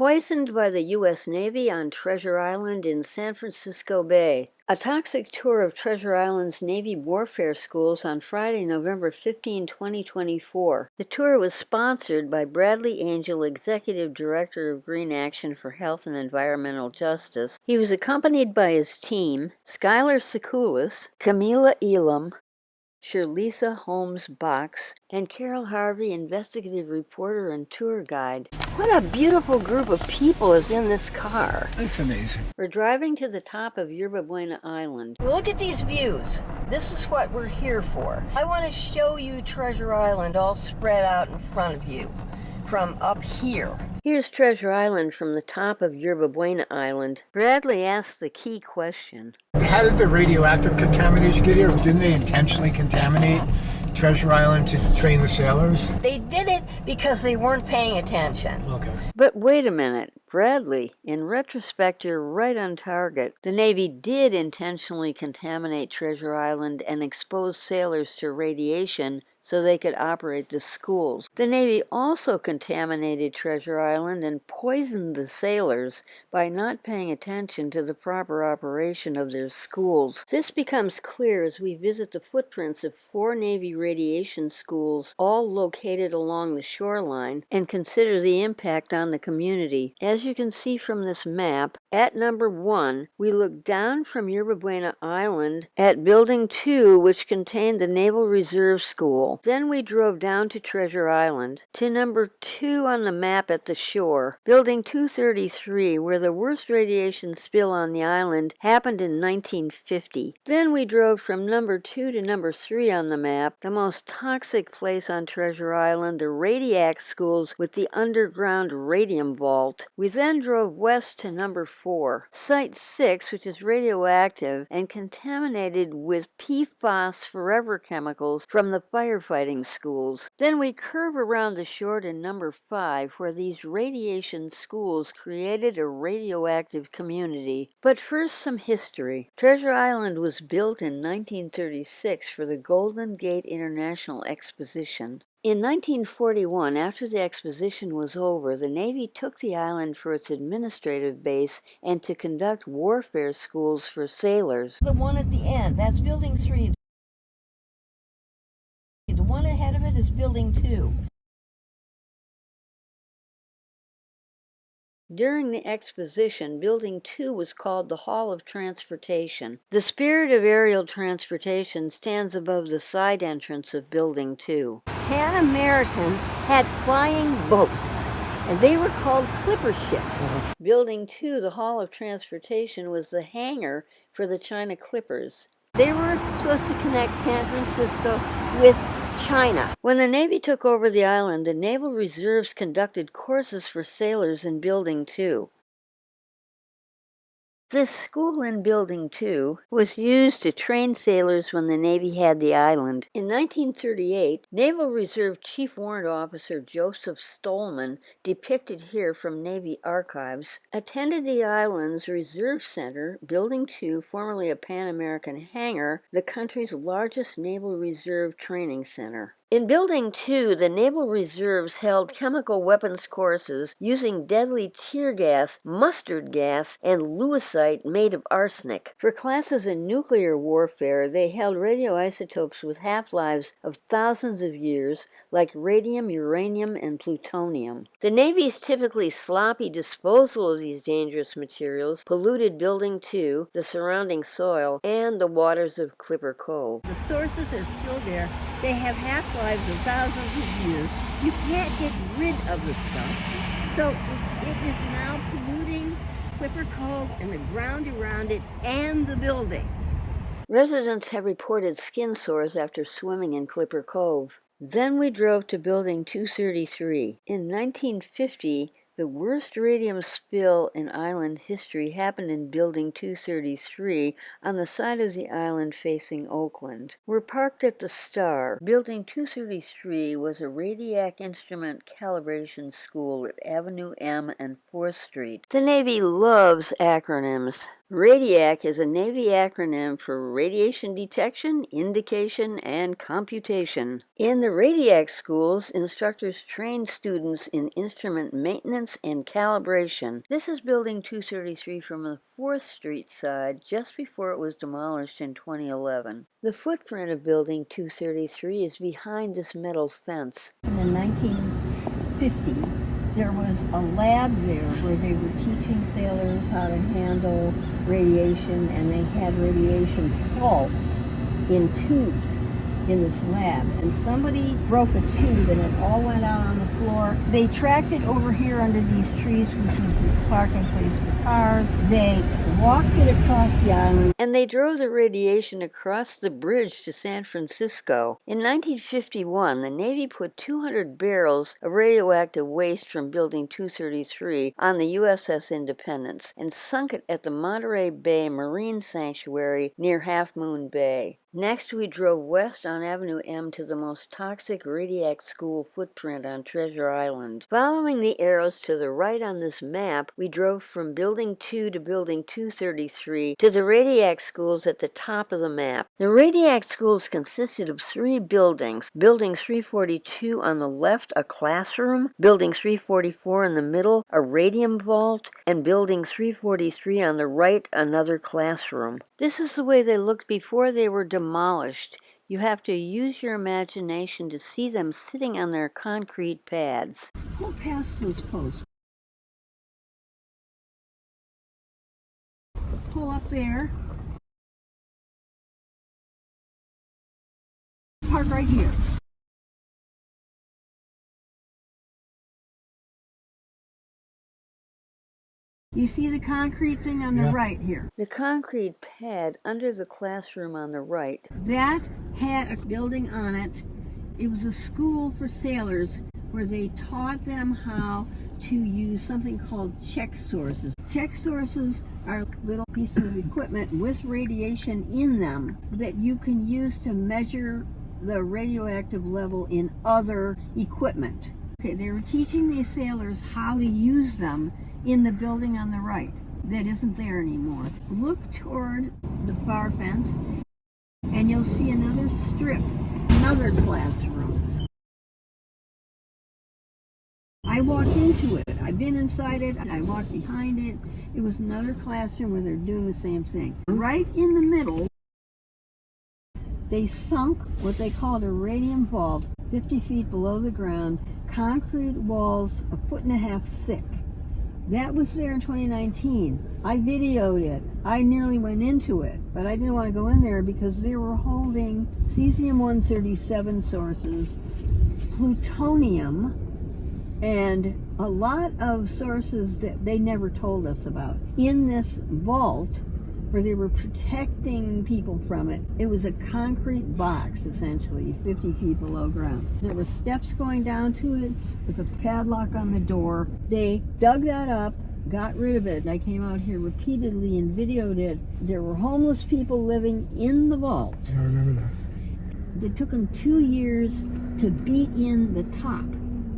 Poisoned by the U.S. Navy on Treasure Island in San Francisco Bay. A toxic tour of Treasure Island's Navy warfare schools on Friday, November 15, 2024. The tour was sponsored by Bradley Angel, Executive Director of Greenaction for Health and Environmental Justice. He was accompanied by his team, Skylar Sekulis, Camila Elam, Shirlitha Holmes Box, and Carol Harvey, investigative reporter and tour guide. What a beautiful group of people is in this car. That's amazing. We're driving to the top of Yerba Buena Island. Look at these views. This is what we're here for. I want to show you Treasure Island all spread out in front of you from up here. Here's Treasure Island from the top of Yerba Buena Island. Bradley asked the key question. How did the radioactive contamination get here? Didn't they intentionally contaminate Treasure Island to train the sailors? They did it because they weren't paying attention. Okay. But wait a minute. Bradley, in retrospect, you're right on target. The Navy did intentionally contaminate Treasure Island and expose sailors to radiation so they could operate the schools. The Navy also contaminated Treasure Island and poisoned the sailors by not paying attention to the proper operation of their schools. This becomes clear as we visit the footprints of 4 Navy radiation schools, all located along the shoreline, and consider the impact on the community. As you can see from this map, at number 1, we look down from Yerba Buena Island at Building 2, which contained the Naval Reserve School. Then we drove down to Treasure Island, to number 2 on the map at the shore, Building 233, where the worst radiation spill on the island happened in 1950. Then we drove from number 2 to number 3 on the map, the most toxic place on Treasure Island, the Radiac schools with the underground radium vault. We then drove west to number 4, Site 6, which is radioactive and contaminated with PFAS forever chemicals from the firefighting schools. Then we curve around the shore to number 5, where these radiation schools created a radioactive community. But first, some history. Treasure Island was built in 1936 for the Golden Gate International Exposition. In 1941, after the exposition was over, the Navy took the island for its administrative base and to conduct warfare schools for sailors. The one at the end, that's Building 3. The one ahead of it is Building 2. During the exposition, Building 2 was called the Hall of Transportation. The spirit of aerial transportation stands above the side entrance of Building 2. Pan American had flying boats, and they were called clipper ships. Building 2, the Hall of Transportation, was the hangar for the China Clippers. They were supposed to connect San Francisco with China. When the Navy took over the island, the Naval Reserves conducted courses for sailors in Building 2. This school in Building 2 was used to train sailors when the Navy had the island. In 1938, Naval Reserve Chief Warrant Officer Joseph Stolman, depicted here from Navy archives, attended the island's Reserve Center, Building 2, formerly a Pan American hangar, the country's largest Naval Reserve training center. In Building 2, the Naval Reserves held chemical weapons courses using deadly tear gas, mustard gas, and lewisite made of arsenic. For classes in nuclear warfare, they held radioisotopes with half-lives of thousands of years, like radium, uranium, and plutonium. The Navy's typically sloppy disposal of these dangerous materials polluted Building 2, the surrounding soil, and the waters of Clipper Cove. The sources are still there. They have half-lives of thousands of years. You can't get rid of the stuff. So it is now polluting Clipper Cove and the ground around it and the building. Residents have reported skin sores after swimming in Clipper Cove. Then we drove to Building 233. In 1950, the worst radium spill in island history happened in Building 233 on the side of the island facing Oakland. We're parked at the Star. Building 233 was a Radiac instrument calibration school at Avenue M and 4th Street. The Navy loves acronyms. RADIAC is a Navy acronym for Radiation Detection, Indication, and Computation. In the RADIAC schools, instructors train students in instrument maintenance and calibration. This is Building 233 from the 4th Street side, just before it was demolished in 2011. The footprint of Building 233 is behind this metal fence. In 1950, there was a lab there where they were teaching sailors how to handle radiation, and they had radiation salts in tubes in this lab, and somebody broke a tube and it all went out on the floor. They tracked it over here under these trees, which was the parking place for cars. They walked it across the island, and they drove the radiation across the bridge to San Francisco. In 1951, the Navy put 200 barrels of radioactive waste from Building 233 on the USS Independence and sunk it at the Monterey Bay Marine Sanctuary near Half Moon Bay. Next, we drove west on Avenue M to the most toxic RADIAC school footprint on Treasure Island. Following the arrows to the right on this map, we drove from Building 2 to Building 233 to the RADIAC schools at the top of the map. The RADIAC schools consisted of 3 buildings. Building 342 on the left, a classroom. Building 344 in the middle, a radium vault. And Building 343 on the right, another classroom. This is the way they looked before they were demolished. You have to use your imagination to see them sitting on their concrete pads. Pull past those posts. Pull up there. Park right here. You see the concrete thing on the right here? The concrete pad under the classroom on the right. That had a building on it. It was a school for sailors where they taught them how to use something called check sources. Check sources are little pieces of equipment with radiation in them that you can use to measure the radioactive level in other equipment. Okay, they were teaching these sailors how to use them in the building on the right that isn't there anymore. Look toward the bar fence and you'll see another strip, another classroom. I walked into it. I've been inside it. I walked behind it. It was another classroom where they're doing the same thing. Right in the middle, they sunk what they called a radium vault 50 feet below the ground, concrete walls 1.5 feet thick. That was there in 2019. I videoed it. I nearly went into it, but I didn't want to go in there because they were holding cesium-137 sources, plutonium, and a lot of sources that they never told us about. In this vault, where they were protecting people from it, it was a concrete box, essentially, 50 feet below ground. There were steps going down to it with a padlock on the door. They dug that up, got rid of it. I came out here repeatedly and videoed it. There were homeless people living in the vault. Yeah, I remember that. It took them 2 years to beat in the top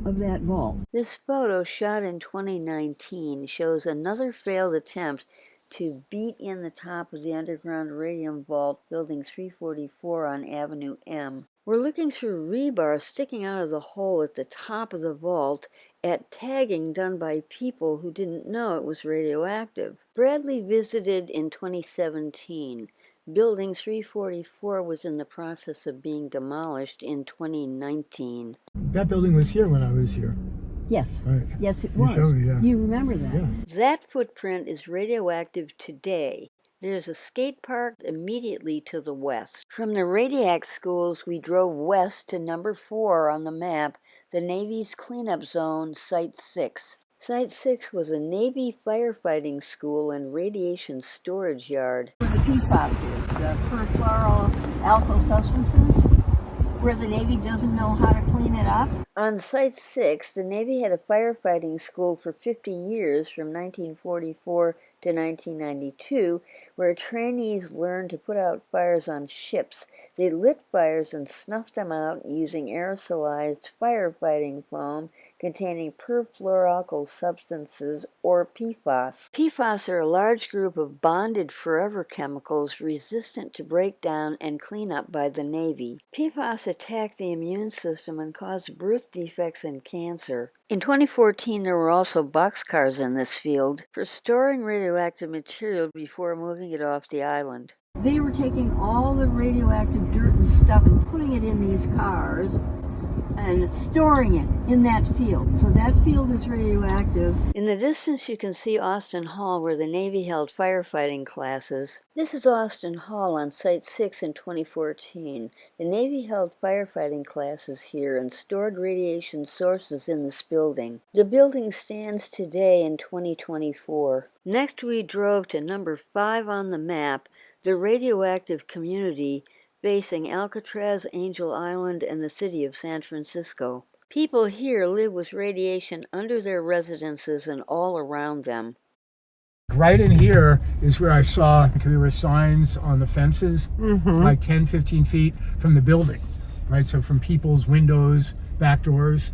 of that vault. This photo, shot in 2019, shows another failed attempt to beat in the top of the underground radium vault, Building 344 on Avenue M. We're looking through rebar sticking out of the hole at the top of the vault at tagging done by people who didn't know it was radioactive. Bradley visited in 2017. Building 344 was in the process of being demolished in 2019. That building was here when I was here. Yes. Right. Yes, it was. You showed me, yeah. You remember that? Yeah. That footprint is radioactive today. There's a skate park immediately to the west. From the RADIAC schools, we drove west to number 4 on the map, the Navy's cleanup zone, Site 6. Site 6 was a Navy firefighting school and radiation storage yard. Where the PFAS is, the perfluoroalkyl substances, where the Navy doesn't know how to clean it up. On Site 6, the Navy had a firefighting school for 50 years from 1944 to 1992, where trainees learned to put out fires on ships. They lit fires and snuffed them out using aerosolized firefighting foam containing perfluoroalkyl substances, or PFAS. PFAS are a large group of bonded forever chemicals resistant to breakdown and cleanup by the Navy. PFAS attack the immune system and cause birth defects and cancer. In 2014, there were also boxcars in this field for storing radioactive material before moving it off the island. They were taking all the radioactive dirt and stuff and putting it in these cars and storing it in that field. So that field is radioactive. In the distance you can see Austin Hall, where the Navy held firefighting classes. This is Austin Hall on Site 6 in 2014. The Navy held firefighting classes here and stored radiation sources in this building. The building stands today in 2024. Next we drove to number 5 on the map, the radioactive community facing Alcatraz, Angel Island, and the city of San Francisco. People here live with radiation under their residences and all around them. Right in here is where I saw, because there were signs on the fences, like 10, 15 feet from the building, right? So from people's windows, back doors,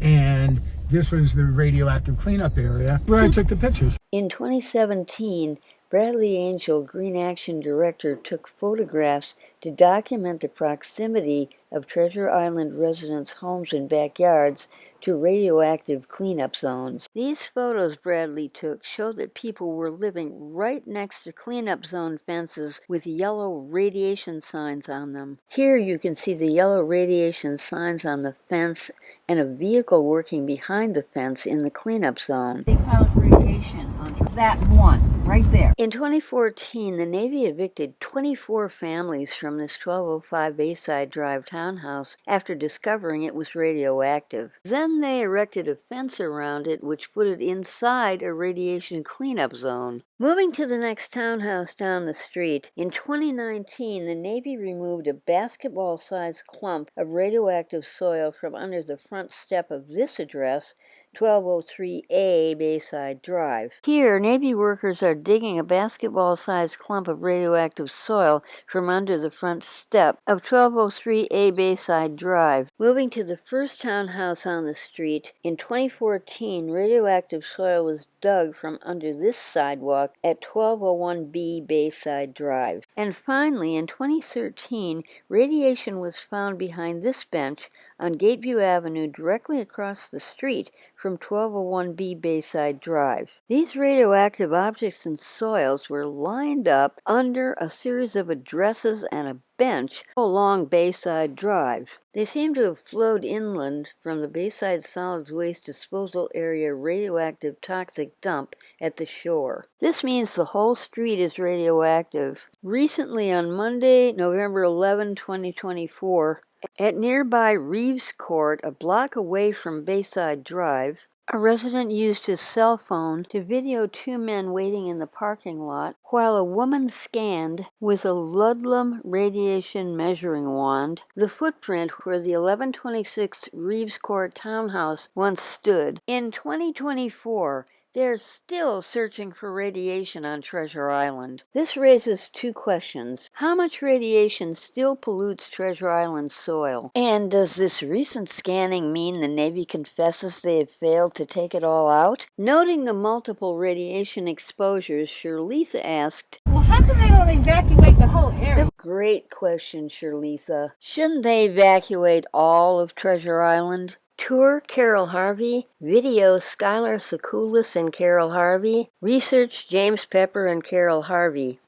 and this was the radioactive cleanup area where I took the pictures. In 2017, Bradley Angel, Greenaction director, took photographs to document the proximity of Treasure Island residents' homes and backyards to radioactive cleanup zones. These photos Bradley took show that people were living right next to cleanup zone fences with yellow radiation signs on them. Here you can see the yellow radiation signs on the fence and a vehicle working behind the fence in the cleanup zone. They found radiation on that one right there. In 2014, the Navy evicted 24 families from this 1205 Bayside Drive townhouse after discovering it was radioactive. Then they erected a fence around it, which put it inside a radiation cleanup zone. Moving to the next townhouse down the street, in 2019, the Navy removed a basketball-sized clump of radioactive soil from under the front step of this address, 1203A Bayside Drive. Here, Navy workers are digging a basketball-sized clump of radioactive soil from under the front step of 1203A Bayside Drive. Moving to the first townhouse on the street, in 2014, radioactive soil was dug from under this sidewalk at 1201B Bayside Drive. And finally, in 2013, radiation was found behind this bench on Gateview Avenue directly across the street from 1201B Bayside Drive. These radioactive objects and soils were lined up under a series of addresses and a bench along Bayside Drive. They seem to have flowed inland from the Bayside Solids Waste Disposal Area radioactive toxic dump at the shore. This means the whole street is radioactive. Recently, on Monday, November 11, 2024, at nearby Reeves Court, a block away from Bayside Drive, a resident used his cell phone to video 2 men waiting in the parking lot while a woman scanned with a Ludlam radiation measuring wand the footprint where the 1126 Reeves Court townhouse once stood. In 2024, they're still searching for radiation on Treasure Island. This raises 2 questions. How much radiation still pollutes Treasure Island soil? And does this recent scanning mean the Navy confesses they have failed to take it all out? Noting the multiple radiation exposures, Shirlitha asked, Well, how come they don't evacuate the whole area? Great question, Shirlitha. Shouldn't they evacuate all of Treasure Island? Tour Carol Harvey, video Skylar Sakulis and Carol Harvey, research James Pepper and Carol Harvey.